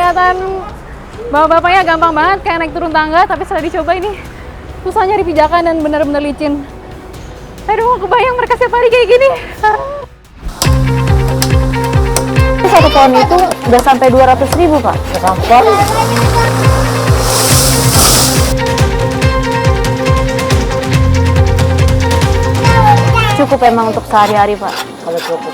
kelihatan bapak-bapaknya gampang banget kayak naik turun tangga, tapi setelah dicoba ini susah nyari pijakan dan benar-benar licin. Aduh, kebayang mereka setiap hari kayak gini. Satu pohon itu udah sampai 200.000 Pak. Transport. Cukup emang untuk sehari-hari Pak, kalau cukup.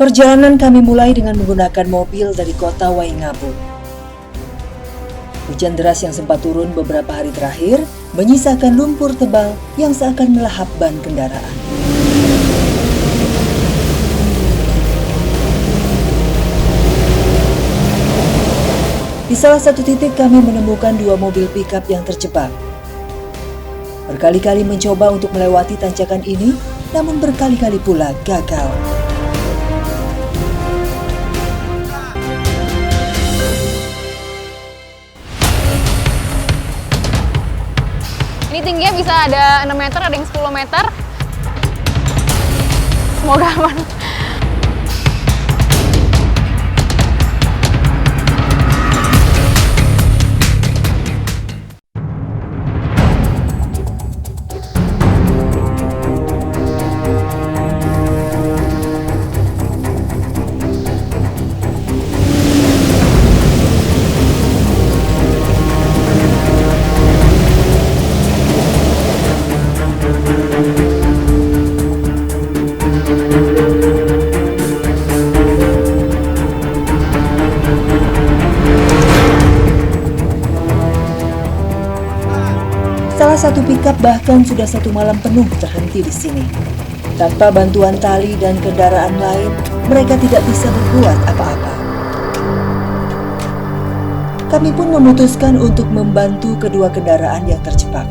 Perjalanan kami mulai dengan menggunakan mobil dari kota Waingapu. Hujan deras yang sempat turun beberapa hari terakhir menyisakan lumpur tebal yang seakan melahap ban kendaraan. Di salah satu titik kami menemukan dua mobil pickup yang terjebak. Berkali-kali mencoba untuk melewati tanjakan ini, namun berkali-kali pula gagal. Ini tingginya bisa ada 6 meter, ada yang 10 meter. Semoga aman. Salah satu pickup bahkan sudah satu malam penuh terhenti di sini. Tanpa bantuan tali dan kendaraan lain, mereka tidak bisa berbuat apa-apa. Kami pun memutuskan untuk membantu kedua kendaraan yang terjebak.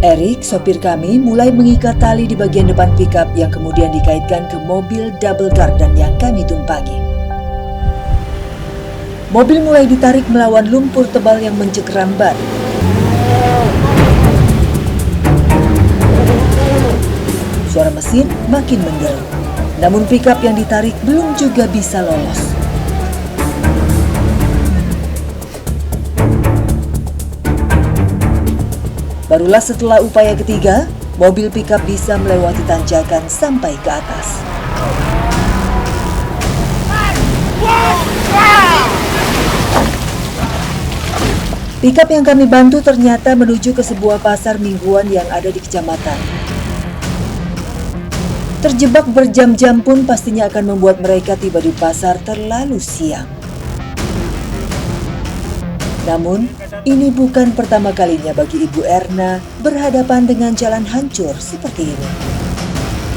Erik, sopir kami, mulai mengikat tali di bagian depan pickup yang kemudian dikaitkan ke mobil double garden yang kami tumpangi. Mobil mulai ditarik melawan lumpur tebal yang mencekram ban. Suara mesin makin menderu, namun pickup yang ditarik belum juga bisa lolos. Barulah setelah upaya ketiga, mobil pickup bisa melewati tanjakan sampai ke atas. Pickup yang kami bantu ternyata menuju ke sebuah pasar mingguan yang ada di kecamatan. Terjebak berjam-jam pun pastinya akan membuat mereka tiba di pasar terlalu siang. Namun, ini bukan pertama kalinya bagi Ibu Erna berhadapan dengan jalan hancur seperti ini.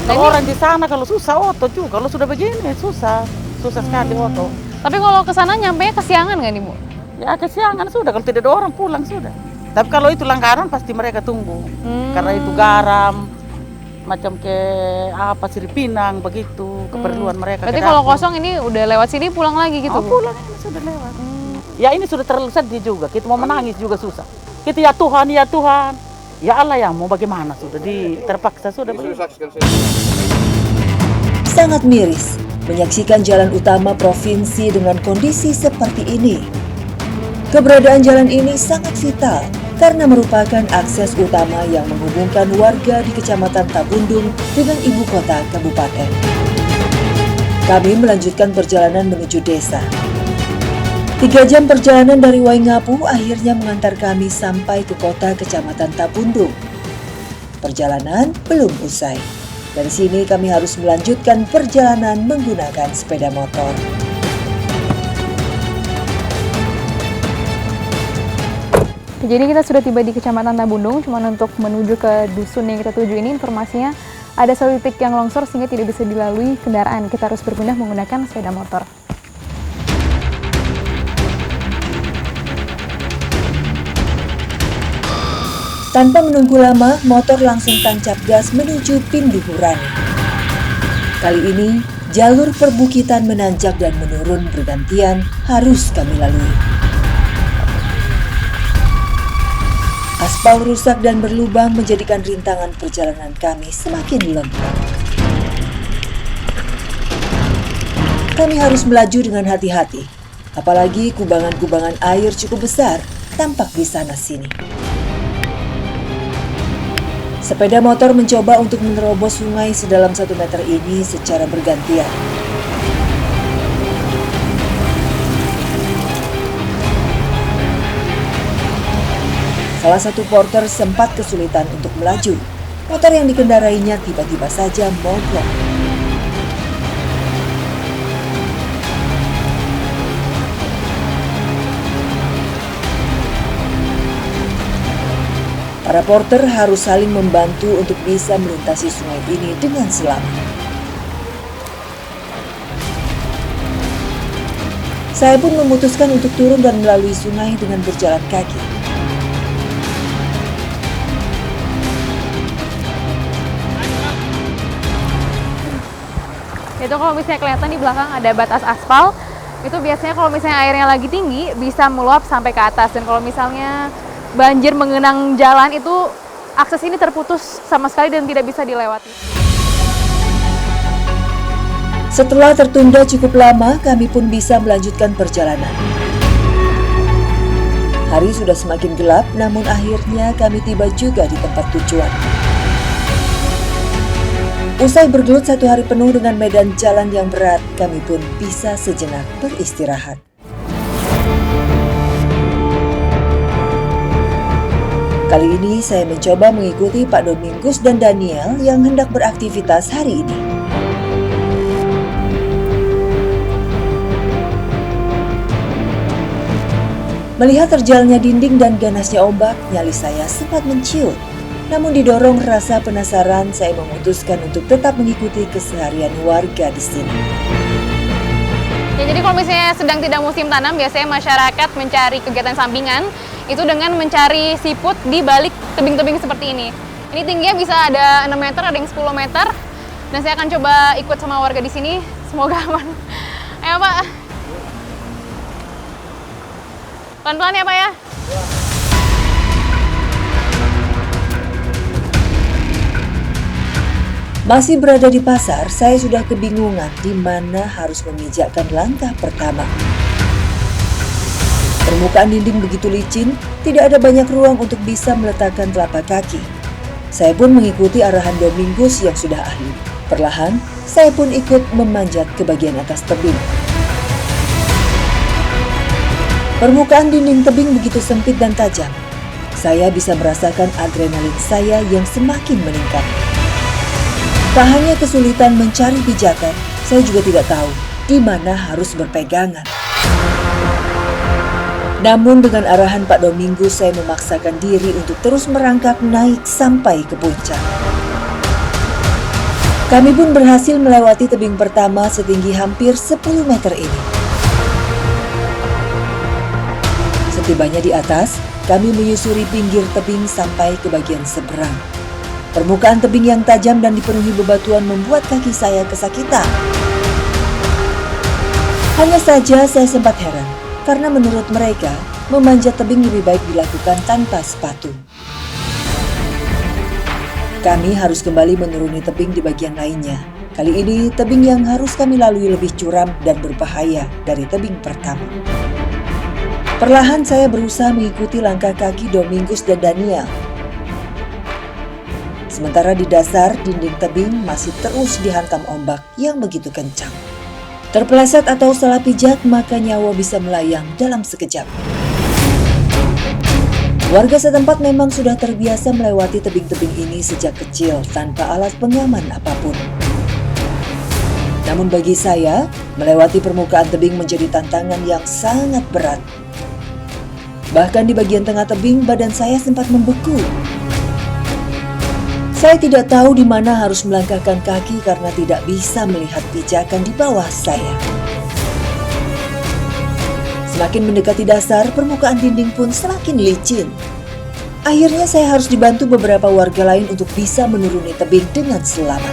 Kalau orang di sana kalau susah oto juga, kalau sudah begini susah sekali oto. Tapi kalau ke sana nyampe kesiangan nggak nih Bu? Ya kesiangan sudah, kalau tidak ada orang pulang sudah. Tapi kalau itu langganan pasti mereka tunggu, karena itu garam, macam ke apa Siripinang begitu keperluan mereka. Berarti kalau kosong ini udah lewat sini pulang lagi gitu Bu? Pulang ini sudah lewat. Ya ini sudah terlalu sedih juga, kita mau menangis juga susah. Kita ya Tuhan, ya Allah ya mau bagaimana sudah terpaksa sudah. Sangat miris menyaksikan jalan utama provinsi dengan kondisi seperti ini. Keberadaan jalan ini sangat vital karena merupakan akses utama yang menghubungkan warga di Kecamatan Tabundung dengan ibu kota kabupaten. Kami melanjutkan perjalanan menuju desa. 3 jam perjalanan dari Waingapu akhirnya mengantar kami sampai ke kota Kecamatan Tabundung. Perjalanan belum usai. Dari sini kami harus melanjutkan perjalanan menggunakan sepeda motor. Jadi kita sudah tiba di Kecamatan Tabundung, cuma untuk menuju ke dusun yang kita tuju ini informasinya ada satu titik yang longsor sehingga tidak bisa dilalui kendaraan. Kita harus berpindah menggunakan sepeda motor. Tanpa menunggu lama, motor langsung tancap gas menuju Pinduhurani. Kali ini, jalur perbukitan menanjak dan menurun bergantian harus kami lalui. Aspal rusak dan berlubang menjadikan rintangan perjalanan kami semakin lengkap. Kami harus melaju dengan hati-hati, apalagi kubangan-kubangan air cukup besar tampak di sana-sini. Sepeda motor mencoba untuk menerobos sungai sedalam 1 meter ini secara bergantian. Salah satu porter sempat kesulitan untuk melaju. Motor yang dikendarainya tiba-tiba saja mogok. Para porter harus saling membantu untuk bisa melintasi sungai ini dengan selamat. Saya pun memutuskan untuk turun dan melalui sungai dengan berjalan kaki. Itu kalau misalnya kelihatan di belakang ada batas aspal, itu biasanya kalau misalnya airnya lagi tinggi bisa meluap sampai ke atas. Dan kalau misalnya banjir mengenang jalan itu akses ini terputus sama sekali dan tidak bisa dilewati. Setelah tertunda cukup lama, kami pun bisa melanjutkan perjalanan. Hari sudah semakin gelap, namun akhirnya kami tiba juga di tempat tujuan. Usai bergelut 1 hari penuh dengan medan jalan yang berat, kami pun bisa sejenak beristirahat. Kali ini saya mencoba mengikuti Pak Domingus dan Daniel yang hendak beraktivitas hari ini. Melihat terjalnya dinding dan ganasnya ombak, nyali saya sempat menciut. Namun didorong rasa penasaran, saya memutuskan untuk tetap mengikuti keseharian warga di sini. Ya, jadi kalau misalnya sedang tidak musim tanam, biasanya masyarakat mencari kegiatan sampingan itu dengan mencari siput di balik tebing-tebing seperti ini. Ini tingginya bisa ada 6 meter, ada yang 10 meter. Dan saya akan coba ikut sama warga di sini. Semoga aman. Ayo Pak. Pelan-pelan ya Pak ya. Masih berada di pasar, saya sudah kebingungan di mana harus memijakkan langkah pertama. Permukaan dinding begitu licin, tidak ada banyak ruang untuk bisa meletakkan telapak kaki. Saya pun mengikuti arahan Domingus yang sudah ahli. Perlahan, saya pun ikut memanjat ke bagian atas tebing. Permukaan dinding tebing begitu sempit dan tajam. Saya bisa merasakan adrenalin saya yang semakin meningkat. Tak hanya kesulitan mencari pijakan, saya juga tidak tahu di mana harus berpegangan. Namun dengan arahan Pak Domingus, saya memaksakan diri untuk terus merangkak naik sampai ke puncak. Kami pun berhasil melewati tebing pertama setinggi hampir 10 meter ini. Setibanya di atas, kami menyusuri pinggir tebing sampai ke bagian seberang. Permukaan tebing yang tajam dan dipenuhi bebatuan membuat kaki saya kesakitan. Hanya saja saya sempat heran, karena menurut mereka, memanjat tebing lebih baik dilakukan tanpa sepatu. Kami harus kembali menuruni tebing di bagian lainnya. Kali ini, tebing yang harus kami lalui lebih curam dan berbahaya dari tebing pertama. Perlahan saya berusaha mengikuti langkah kaki Domingus dan Daniel. Sementara di dasar, dinding tebing masih terus dihantam ombak yang begitu kencang. Terpeleset atau salah pijak, maka nyawa bisa melayang dalam sekejap. Warga setempat memang sudah terbiasa melewati tebing-tebing ini sejak kecil tanpa alat pengaman apapun. Namun bagi saya, melewati permukaan tebing menjadi tantangan yang sangat berat. Bahkan di bagian tengah tebing, badan saya sempat membeku. Saya tidak tahu di mana harus melangkahkan kaki karena tidak bisa melihat pijakan di bawah saya. Semakin mendekati dasar, permukaan dinding pun semakin licin. Akhirnya saya harus dibantu beberapa warga lain untuk bisa menuruni tebing dengan selamat.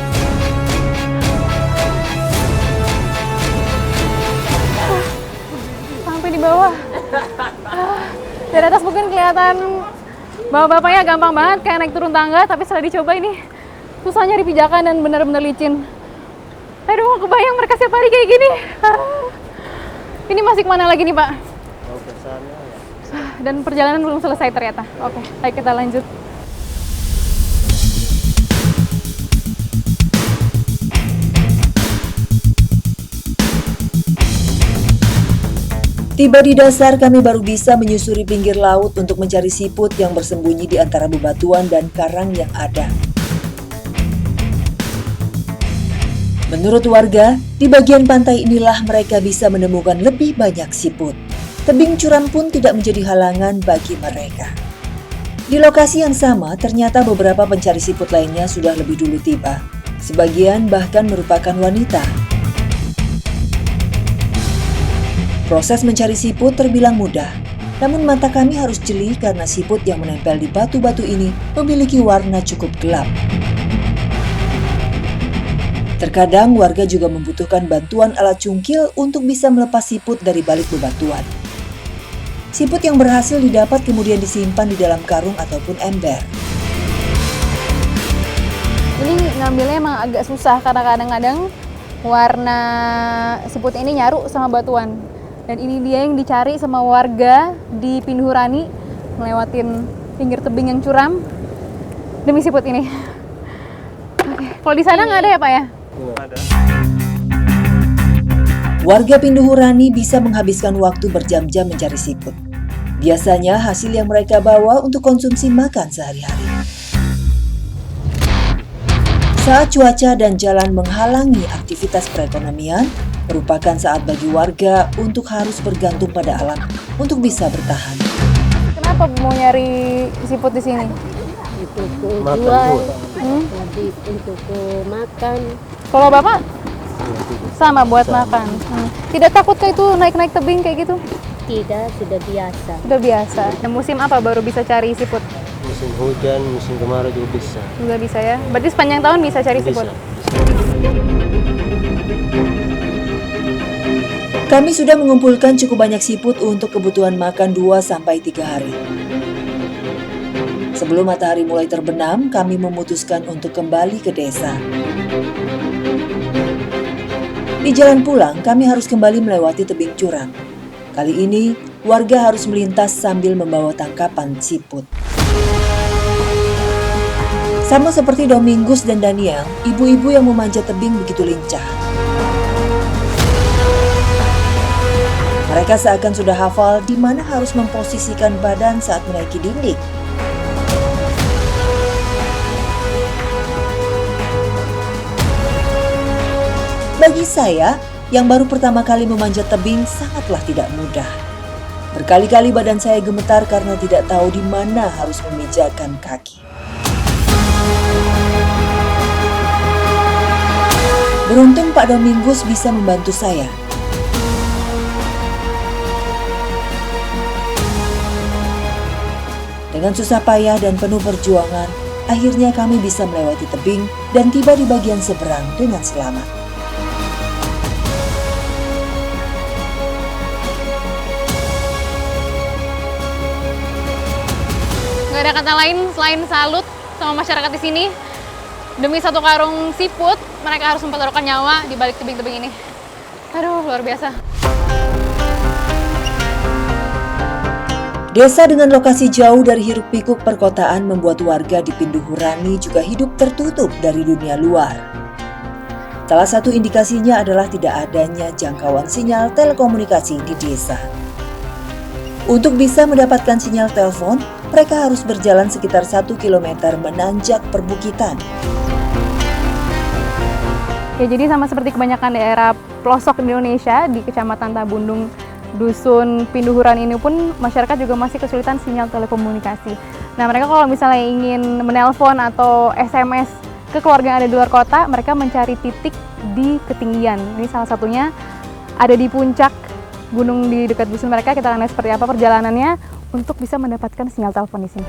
Sampai di bawah. Dari atas mungkin kelihatan bapak-bapaknya gampang banget kayak naik turun tangga, tapi setelah dicoba ini susah nyari pijakan dan benar-benar licin. Aduh, kebayang mereka setiap hari kayak gini. Ini masih kemana lagi nih, Pak? Dan perjalanan belum selesai ternyata. Oke, ayo kita lanjut. Tiba di dasar, kami baru bisa menyusuri pinggir laut untuk mencari siput yang bersembunyi di antara bebatuan dan karang yang ada. Menurut warga, di bagian pantai inilah mereka bisa menemukan lebih banyak siput. Tebing curam pun tidak menjadi halangan bagi mereka. Di lokasi yang sama, ternyata beberapa pencari siput lainnya sudah lebih dulu tiba. Sebagian bahkan merupakan wanita. Proses mencari siput terbilang mudah, namun mata kami harus jeli karena siput yang menempel di batu-batu ini memiliki warna cukup gelap. Terkadang warga juga membutuhkan bantuan alat cungkil untuk bisa melepas siput dari balik bebatuan. Siput yang berhasil didapat kemudian disimpan di dalam karung ataupun ember. Ini ngambilnya emang agak susah karena kadang-kadang warna siput ini nyaru sama batuan. Dan ini dia yang dicari sama warga di Pinduhurani, melewatin pinggir tebing yang curam demi siput ini. Oke. Kalau di sana nggak ada ya, Pak ya? Warga Pinduhurani bisa menghabiskan waktu berjam-jam mencari siput. Biasanya hasil yang mereka bawa untuk konsumsi makan sehari-hari. Saat cuaca dan jalan menghalangi aktivitas perekonomian, merupakan saat bagi warga untuk harus bergantung pada alam untuk bisa bertahan. Kenapa mau nyari siput di sini? Untuk jual, untuk makan. Kalau Bapak? Sama buat makan. Tidak takutkah itu naik-naik tebing kayak gitu? Tidak, sudah biasa. Sudah biasa. Dan musim apa baru bisa cari siput? Musim hujan, musim kemarau juga bisa. Juga bisa ya. Berarti sepanjang tahun bisa cari siput. Kami sudah mengumpulkan cukup banyak siput untuk kebutuhan makan 2-3 hari. Sebelum matahari mulai terbenam, kami memutuskan untuk kembali ke desa. Di jalan pulang, kami harus kembali melewati tebing curam. Kali ini, warga harus melintas sambil membawa tangkapan siput. Sama seperti Domingus dan Daniel, ibu-ibu yang memanjat tebing begitu lincah. Mereka seakan sudah hafal di mana harus memposisikan badan saat menaiki dinding. Bagi saya, yang baru pertama kali memanjat tebing sangatlah tidak mudah. Berkali-kali badan saya gemetar karena tidak tahu di mana harus memijakkan kaki. Beruntung Pak Domingus bisa membantu saya. Dengan susah payah dan penuh perjuangan, akhirnya kami bisa melewati tebing dan tiba di bagian seberang dengan selamat. Gak ada kata lain selain salut sama masyarakat di sini. Demi satu karung siput, mereka harus mempertaruhkan nyawa di balik tebing-tebing ini. Aduh, luar biasa. Desa dengan lokasi jauh dari hiruk-pikuk perkotaan membuat warga di Pinduhurani juga hidup tertutup dari dunia luar. Salah satu indikasinya adalah tidak adanya jangkauan sinyal telekomunikasi di desa. Untuk bisa mendapatkan sinyal telepon, mereka harus berjalan sekitar 1 km menanjak perbukitan. Ya, jadi sama seperti kebanyakan daerah pelosok di Indonesia, di Kecamatan Tabundung, Dusun Pinduhuran ini pun masyarakat juga masih kesulitan sinyal telekomunikasi. Nah, mereka kalau misalnya ingin menelpon atau SMS ke keluarga yang ada di luar kota, mereka mencari titik di ketinggian. Ini salah satunya ada di puncak gunung di dekat dusun mereka. Kita akan lihat seperti apa perjalanannya untuk bisa mendapatkan sinyal telepon di sini.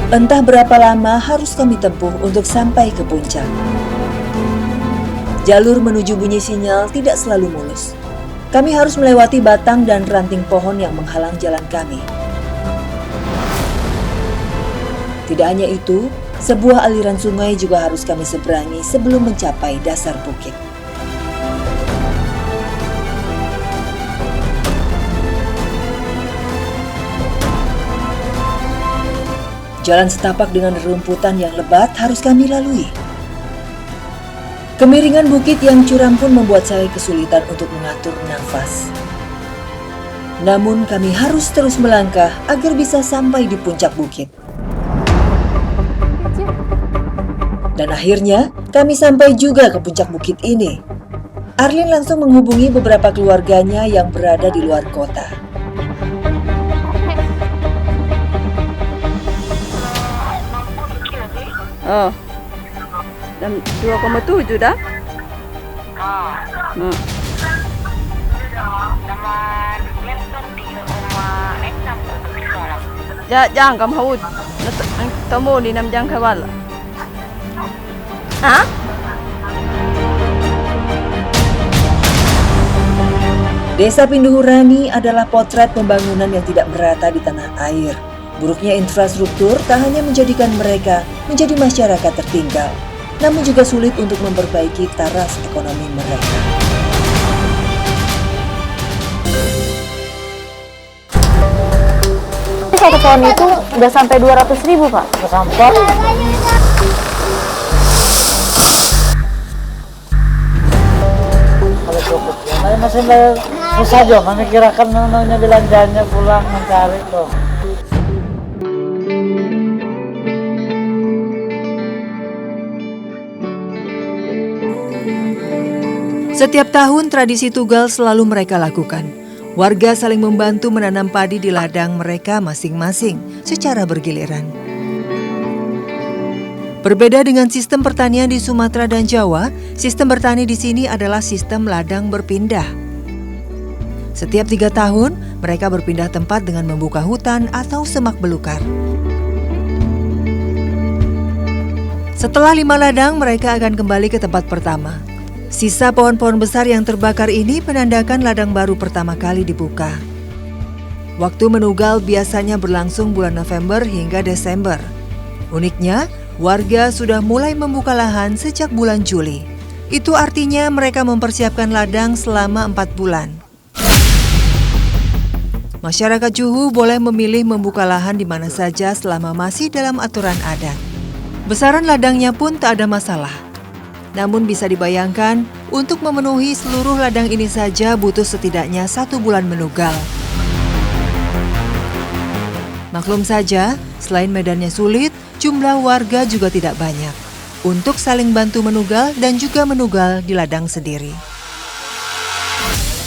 Entah berapa lama harus kami tempuh untuk sampai ke puncak. Jalur menuju bunyi sinyal tidak selalu mulus. Kami harus melewati batang dan ranting pohon yang menghalang jalan kami. Tidak hanya itu, sebuah aliran sungai juga harus kami seberangi sebelum mencapai dasar bukit. Jalan setapak dengan rerumputan yang lebat harus kami lalui. Kemiringan bukit yang curam pun membuat saya kesulitan untuk mengatur nafas. Namun kami harus terus melangkah agar bisa sampai di puncak bukit. Dan akhirnya kami sampai juga ke puncak bukit ini. Arlin langsung menghubungi beberapa keluarganya yang berada di luar kota. Oh, jam 2,7 dah? Hmm. Ya, jangan kamu hawud. Temu di 6 jam kawal. Hah? Desa Pinduhurani adalah potret pembangunan yang tidak merata di tanah air. Buruknya infrastruktur tak hanya menjadikan mereka menjadi masyarakat tertinggal, namun juga sulit untuk memperbaiki taras ekonomi mereka. Satu pohon itu udah sampai 200.000 Pak. Sampai. Kalau cukup ya, masih susah aja memikirkan namanya belanjanya pulang mencari tuh. Setiap tahun tradisi Tugal selalu mereka lakukan. Warga saling membantu menanam padi di ladang mereka masing-masing secara bergiliran. Berbeda dengan sistem pertanian di Sumatera dan Jawa, sistem bertani di sini adalah sistem ladang berpindah. Setiap 3 tahun, mereka berpindah tempat dengan membuka hutan atau semak belukar. Setelah 5 ladang, mereka akan kembali ke tempat pertama. Sisa pohon-pohon besar yang terbakar ini menandakan ladang baru pertama kali dibuka. Waktu menugal biasanya berlangsung bulan November hingga Desember. Uniknya, warga sudah mulai membuka lahan sejak bulan Juli. Itu artinya mereka mempersiapkan ladang selama 4 bulan. Masyarakat Juhu boleh memilih membuka lahan di mana saja selama masih dalam aturan adat. Besaran ladangnya pun tak ada masalah. Namun bisa dibayangkan, untuk memenuhi seluruh ladang ini saja butuh setidaknya 1 bulan menugal. Maklum saja, selain medannya sulit, jumlah warga juga tidak banyak untuk saling bantu menugal dan juga menugal di ladang sendiri.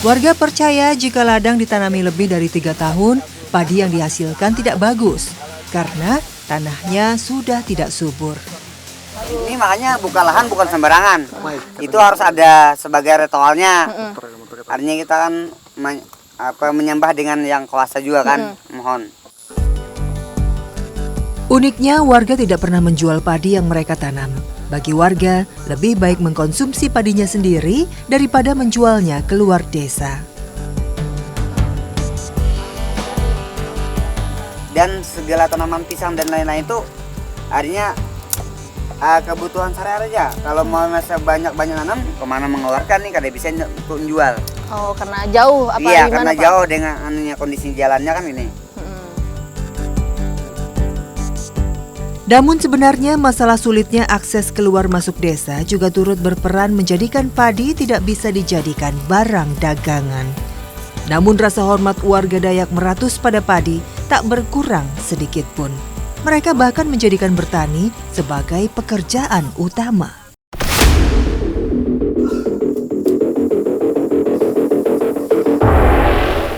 Warga percaya jika ladang ditanami lebih dari 3 tahun, padi yang dihasilkan tidak bagus karena tanahnya sudah tidak subur. Ini makanya buka lahan bukan sembarangan. Itu harus ada sebagai ritualnya. Artinya kita kan menyembah dengan yang kuasa juga kan. Mohon. Uniknya warga tidak pernah menjual padi yang mereka tanam. Bagi warga, lebih baik mengkonsumsi padinya sendiri daripada menjualnya keluar desa. Dan segala tanaman pisang dan lain-lain itu artinya kebutuhan sehari-hari aja. Kalau mau masa banyak nanam, kemana mengeluarkan nih kada bisa untuk menjual. Oh, karena jauh apa iya, gimana, karena Pak? jauh dengan kondisi jalannya kan ini. Namun sebenarnya masalah sulitnya akses keluar masuk desa juga turut berperan menjadikan padi tidak bisa dijadikan barang dagangan. Namun rasa hormat warga Dayak Meratus pada padi tak berkurang sedikit pun. Mereka bahkan menjadikan bertani sebagai pekerjaan utama.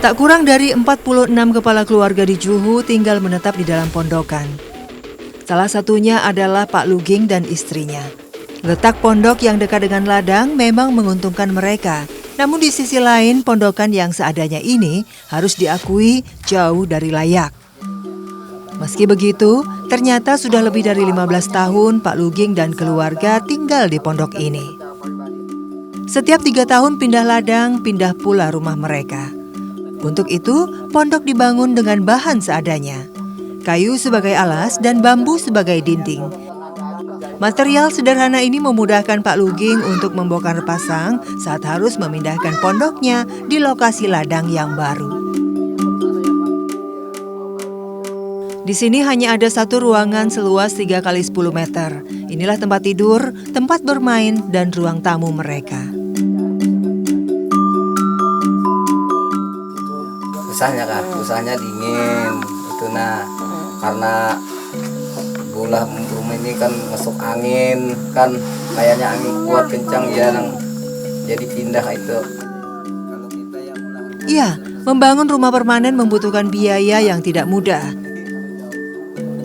Tak kurang dari 46 kepala keluarga di Juhu tinggal menetap di dalam pondokan. Salah satunya adalah Pak Luging dan istrinya. Letak pondok yang dekat dengan ladang memang menguntungkan mereka. Namun di sisi lain, pondokan yang seadanya ini harus diakui jauh dari layak. Meski begitu, Ternyata sudah lebih dari 15 tahun Pak Luging dan keluarga tinggal di pondok ini. Setiap 3 tahun pindah ladang, pindah pula rumah mereka. Untuk itu, pondok dibangun dengan bahan seadanya. Kayu sebagai alas dan bambu sebagai dinding. Material sederhana ini memudahkan Pak Luging untuk membongkar pasang saat harus memindahkan pondoknya di lokasi ladang yang baru. Di sini hanya ada satu ruangan seluas 3 kali 10 meter. Inilah tempat tidur, tempat bermain, dan ruang tamu mereka. Susahnya kan, susahnya dingin itu karena bola rumah ini kan masuk angin kan, kayaknya angin kuat kencang jadi pindah itu. Iya, membangun rumah permanen membutuhkan biaya yang tidak mudah.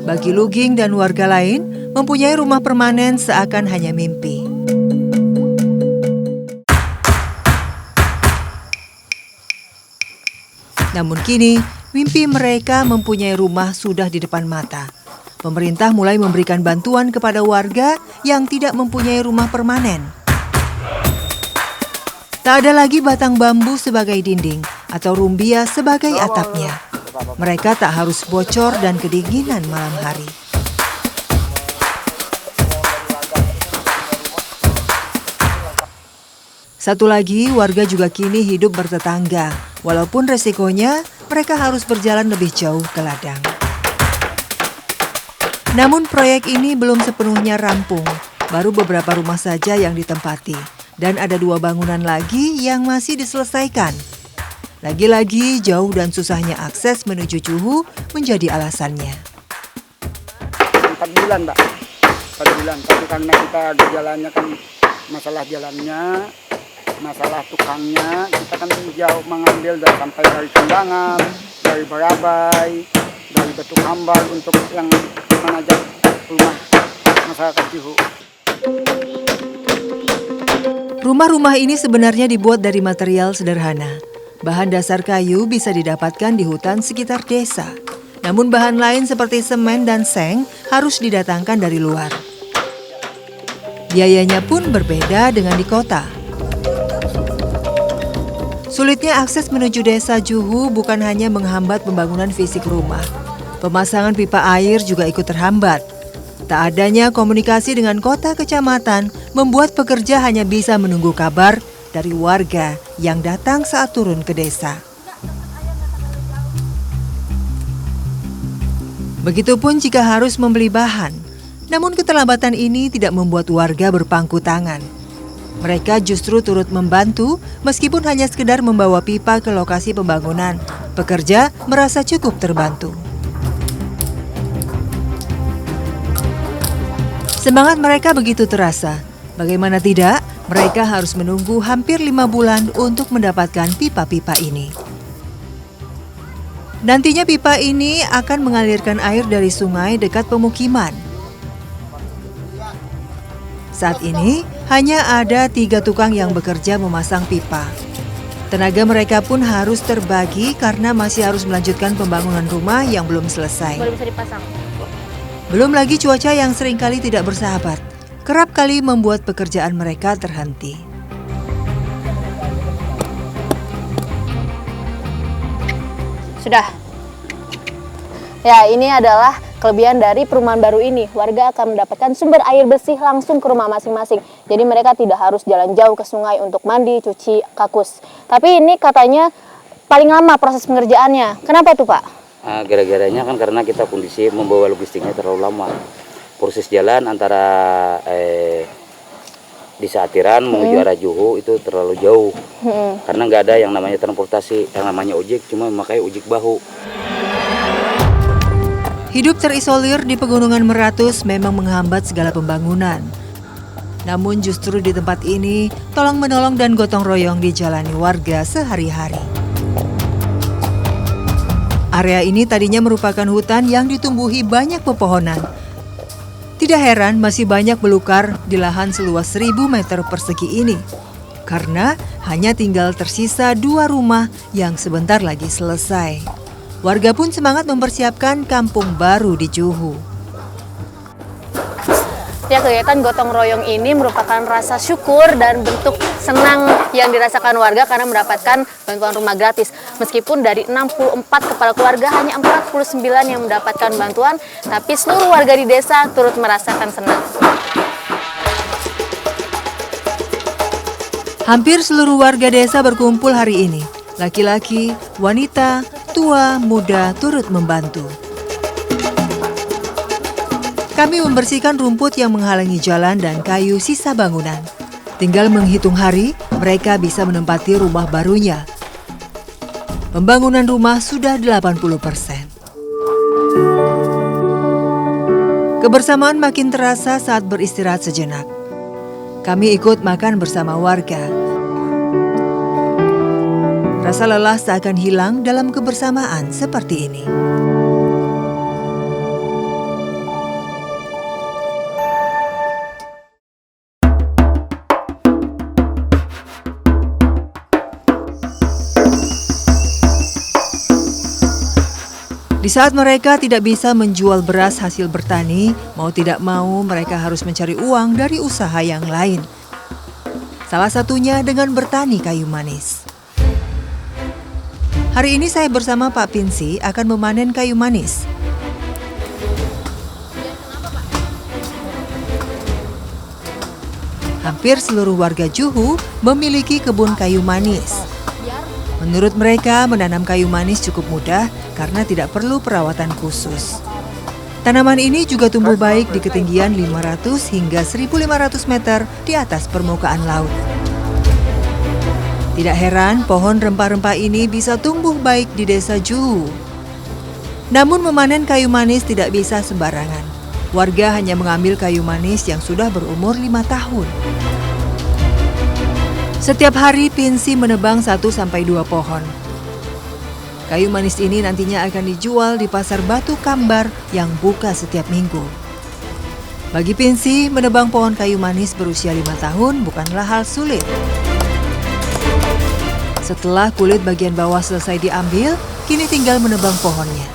Bagi Luging dan warga lain, mempunyai rumah permanen seakan hanya mimpi. Namun kini, mimpi mereka mempunyai rumah sudah di depan mata. Pemerintah mulai memberikan bantuan kepada warga yang tidak mempunyai rumah permanen. Tak ada lagi batang bambu sebagai dinding atau rumbia sebagai atapnya. Mereka tak harus bocor dan kedinginan malam hari. Satu lagi, warga juga kini hidup bertetangga. Walaupun resikonya, mereka harus berjalan lebih jauh ke ladang. Namun proyek ini belum sepenuhnya rampung. Baru beberapa rumah saja yang ditempati. Dan ada 2 bangunan lagi yang masih diselesaikan. Lagi-lagi jauh dan susahnya akses menuju Juhu menjadi alasannya. 4 bulan, Mbak. 4 bulan. Tapi karena kita di jalannya kan masalah jalannya, masalah tukangnya, kita kan jauh mengambil sampai dari Kendangan, dari Barabai, dari Batu Kambal untuk yang menajak rumah masyarakat Juhu. Rumah-rumah ini sebenarnya dibuat dari material sederhana. Bahan dasar kayu bisa didapatkan di hutan sekitar desa. Namun bahan lain seperti semen dan seng harus didatangkan dari luar. Biayanya pun berbeda dengan di kota. Sulitnya akses menuju desa Juhu bukan hanya menghambat pembangunan fisik rumah. Pemasangan pipa air juga ikut terhambat. Tak adanya komunikasi dengan kota kecamatan membuat pekerja hanya bisa menunggu kabar dari warga yang datang saat turun ke desa. Begitupun jika harus membeli bahan. Namun keterlambatan ini tidak membuat warga berpangku tangan. Mereka justru turut membantu meskipun hanya sekedar membawa pipa ke lokasi pembangunan. Pekerja merasa cukup terbantu. Semangat mereka begitu terasa. Bagaimana tidak, mereka harus menunggu hampir 5 bulan untuk mendapatkan pipa-pipa ini. Nantinya pipa ini akan mengalirkan air dari sungai dekat pemukiman. Saat ini, hanya ada 3 tukang yang bekerja memasang pipa. Tenaga mereka pun harus terbagi karena masih harus melanjutkan pembangunan rumah yang belum selesai. Baru bisa dipasang. Belum lagi cuaca yang seringkali tidak bersahabat, kerap kali membuat pekerjaan mereka terhenti. Sudah. Ya, ini adalah kelebihan dari perumahan baru ini. Warga akan mendapatkan sumber air bersih langsung ke rumah masing-masing. Jadi mereka tidak harus jalan jauh ke sungai untuk mandi, cuci, kakus. Tapi ini katanya paling lama proses pengerjaannya. Kenapa tuh, Pak? Gara-garanya kan karena kita kondisi membawa logistiknya terlalu lama. Proses jalan antara Desa Atiran menuju arah Juhu itu terlalu jauh. Karena nggak ada yang namanya transportasi, yang namanya ojek, cuma memakai ojek bahu. Hidup terisolir di Pegunungan Meratus memang menghambat segala pembangunan. Namun justru di tempat ini, tolong-menolong dan gotong royong dijalani warga sehari-hari. Area ini tadinya merupakan hutan yang ditumbuhi banyak pepohonan. Tidak heran masih banyak belukar di lahan seluas 1000 meter persegi ini. Karena hanya tinggal tersisa 2 rumah yang sebentar lagi selesai. Warga pun semangat mempersiapkan kampung baru di Juhu. Ya, kegiatan gotong royong ini merupakan rasa syukur dan bentuk senang yang dirasakan warga karena mendapatkan bantuan rumah gratis. Meskipun dari 64 kepala keluarga hanya 49 yang mendapatkan bantuan, tapi seluruh warga di desa turut merasakan senang. Hampir seluruh warga desa berkumpul hari ini. Laki-laki, wanita, tua, muda turut membantu. Kami membersihkan rumput yang menghalangi jalan dan kayu sisa bangunan. Tinggal menghitung hari, mereka bisa menempati rumah barunya. Pembangunan rumah sudah 80%. Kebersamaan makin terasa saat beristirahat sejenak. Kami ikut makan bersama warga. Rasa lelah seakan hilang dalam kebersamaan seperti ini. Di saat mereka tidak bisa menjual beras hasil bertani, mau tidak mau mereka harus mencari uang dari usaha yang lain. Salah satunya dengan bertani kayu manis. Hari ini saya bersama Pak Pinsi akan memanen kayu manis. Hampir seluruh warga Juhu memiliki kebun kayu manis. Menurut mereka, menanam kayu manis cukup mudah karena tidak perlu perawatan khusus. Tanaman ini juga tumbuh baik di ketinggian 500 hingga 1.500 meter di atas permukaan laut. Tidak heran pohon rempah-rempah ini bisa tumbuh baik di desa Juhu. Namun memanen kayu manis tidak bisa sembarangan. Warga hanya mengambil kayu manis yang sudah berumur 5 tahun. Setiap hari Pinsi menebang 1-2 pohon. Kayu manis ini nantinya akan dijual di pasar Batu Kambar yang buka setiap minggu. Bagi Pinsi, menebang pohon kayu manis berusia 5 tahun bukanlah hal sulit. Setelah kulit bagian bawah selesai diambil, kini tinggal menebang pohonnya.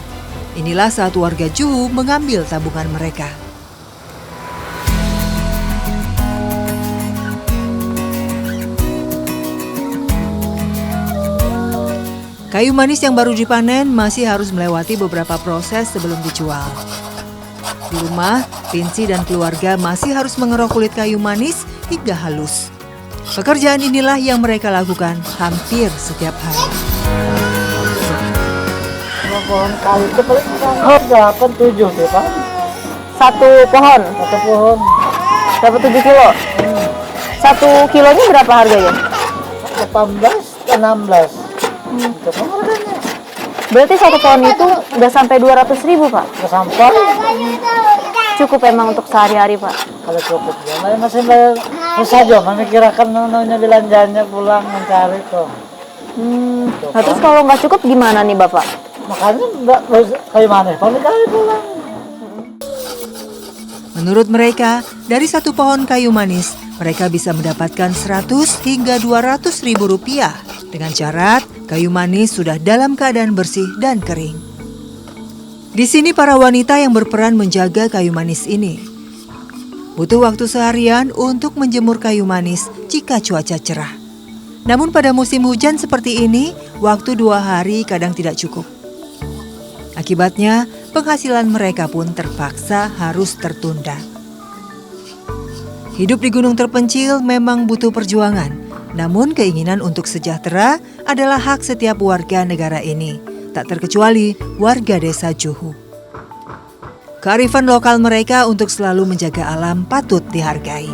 Inilah saat warga Juhu mengambil tabungan mereka. Kayu manis yang baru dipanen masih harus melewati beberapa proses sebelum dijual. Di rumah, Pinsi dan keluarga masih harus mengerok kulit kayu manis hingga halus. Pekerjaan inilah yang mereka lakukan hampir setiap hari. Pohon kayu itu paling 8-7 deh, Pak. Satu pohon? Satu pohon. Dapat 7 kilo? 1 kilonya berapa harganya? 18-16. Berarti satu pohon itu udah sampai 200.000, Pak? Udah sampai. Cukup emang untuk sehari-hari, Pak? Kalau cukup ya, masih susah aja memikirkan namanya belanjanya pulang mencari tuh. Nah, terus kalau nggak cukup gimana nih, Bapak? Makanya nggak kayu manis, paling kali pulang. Menurut mereka, dari satu pohon kayu manis, mereka bisa mendapatkan 100 hingga 200 ribu rupiah. Dengan syarat, kayu manis sudah dalam keadaan bersih dan kering. Di sini para wanita yang berperan menjaga kayu manis ini. Butuh waktu seharian untuk menjemur kayu manis jika cuaca cerah. Namun pada musim hujan seperti ini, waktu 2 hari kadang tidak cukup. Akibatnya, penghasilan mereka pun terpaksa harus tertunda. Hidup di gunung terpencil memang butuh perjuangan, namun keinginan untuk sejahtera adalah hak setiap warga negara ini, tak terkecuali warga desa Juhu. Kearifan lokal mereka untuk selalu menjaga alam patut dihargai.